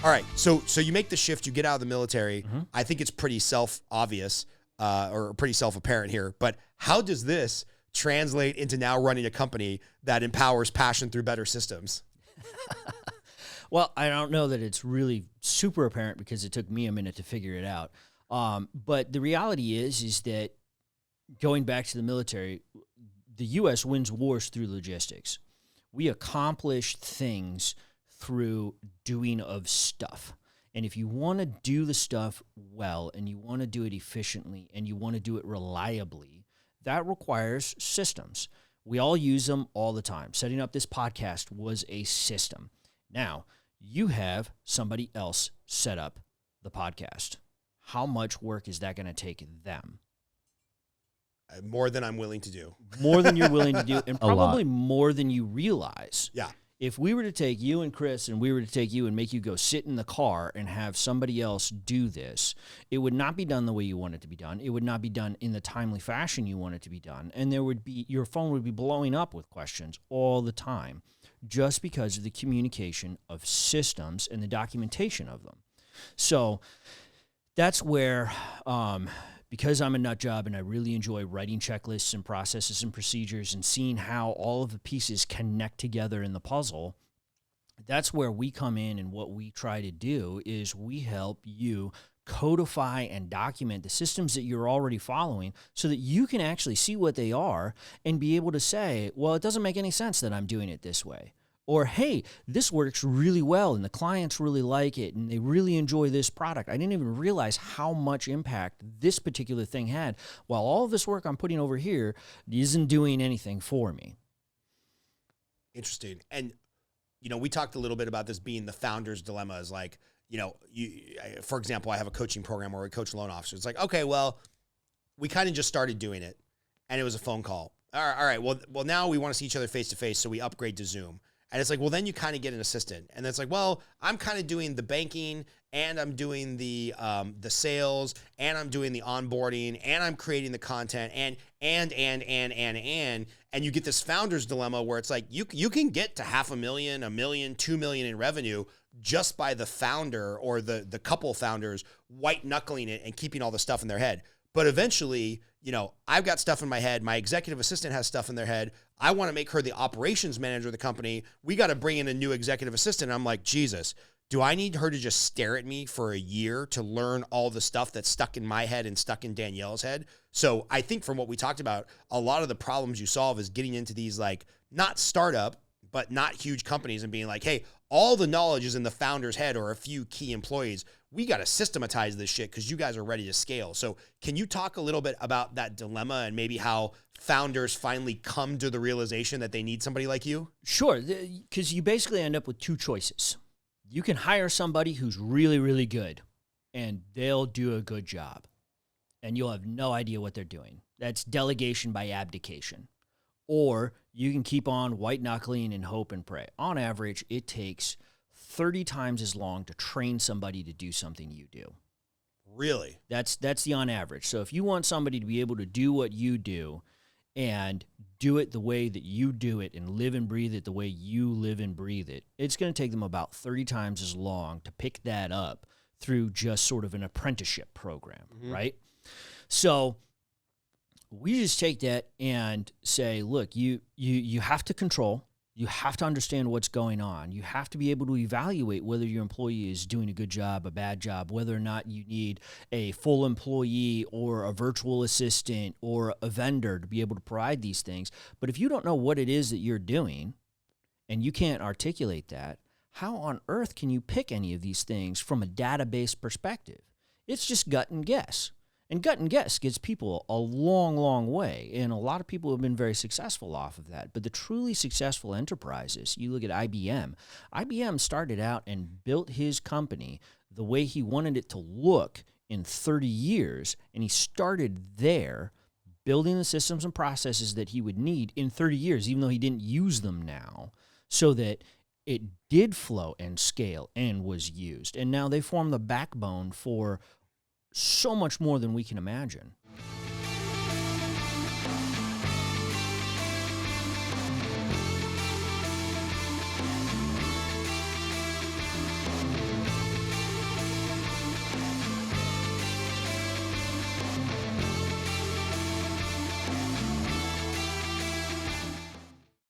All right. So you make the shift, you get out of the military. I think it's pretty self-obvious or pretty self-apparent here, but how does this translate into now running a company that empowers passion through better systems? Well, I don't know that it's really super apparent because it took me a minute to figure it out. But the reality is that going back to the military, the U.S. wins wars through logistics. We accomplish things through doing of stuff. And if you want to do the stuff well and you want to do it efficiently and you want to do it reliably, that requires systems. We all use them all the time. Setting up this podcast was a system. Now, you have somebody else set up the podcast. How much work is that going to take them? More than I'm willing to do. More than you're willing to do, and probably more than you realize. Yeah. If we were to take you and Chris and we were to take you and make you go sit in the car and have somebody else do this, it would not be done the way you want it to be done. It would not be done in the timely fashion you want it to be done. And your phone would be blowing up with questions all the time just because of the communication of systems and the documentation of them. So that's where, because I'm a nut job and I really enjoy writing checklists and processes and procedures and seeing how all of the pieces connect together in the puzzle, that's where we come in, and what we try to do is we help you codify and document the systems that you're already following so that you can actually see what they are and be able to say, well, it doesn't make any sense that I'm doing it this way. Or, hey, this works really well and the clients really like it and they really enjoy this product. I didn't even realize how much impact this particular thing had, while all of this work I'm putting over here isn't doing anything for me. Interesting. And, we talked a little bit about this being the founder's dilemma is like, for example, I have a coaching program where we coach loan officers. It's like, okay, well, we kind of just started doing it and it was a phone call. All right. Well, now we want to see each other face to face. So we upgrade to Zoom. And it's like, well, then you kind of get an assistant. And it's like, well, I'm kind of doing the banking and I'm doing the sales and I'm doing the onboarding and I'm creating the content and you get this founder's dilemma where it's like, you can get to $500,000, $1 million, $2 million in revenue just by the founder or the couple founders white knuckling it and keeping all the stuff in their head. But eventually, I've got stuff in my head. My executive assistant has stuff in their head. I want to make her the operations manager of the company. We got to bring in a new executive assistant. I'm like, Jesus, do I need her to just stare at me for a year to learn all the stuff that's stuck in my head and stuck in Danielle's head? So I think from what we talked about, a lot of the problems you solve is getting into these like not startup, but not huge companies and being like, hey, all the knowledge is in the founder's head or a few key employees. We got to systematize this shit because you guys are ready to scale. So can you talk a little bit about that dilemma and maybe how founders finally come to the realization that they need somebody like you? Sure, because you basically end up with two choices. You can hire somebody who's really, really good and they'll do a good job and you'll have no idea what they're doing. That's delegation by abdication. Or you can keep on white knuckling and hope and pray. On average, it takes 30 times as long to train somebody to do something you do. Really? That's the on average. So if you want somebody to be able to do what you do and do it the way that you do it and live and breathe it the way you live and breathe it, it's going to take them about 30 times as long to pick that up through just sort of an apprenticeship program, right? So we just take that and say, look, you have to control. You have to understand what's going on. You have to be able to evaluate whether your employee is doing a good job, a bad job, whether or not you need a full employee or a virtual assistant or a vendor to be able to provide these things. But if you don't know what it is that you're doing and you can't articulate that, how on earth can you pick any of these things from a database perspective? It's just gut and guess. And gut and guess gets people a long, long way. And a lot of people have been very successful off of that. But the truly successful enterprises, you look at IBM. IBM started out and built his company the way he wanted it to look in 30 years. And he started there building the systems and processes that he would need in 30 years, even though he didn't use them now, so that it did flow and scale and was used. And now they form the backbone for so much more than we can imagine.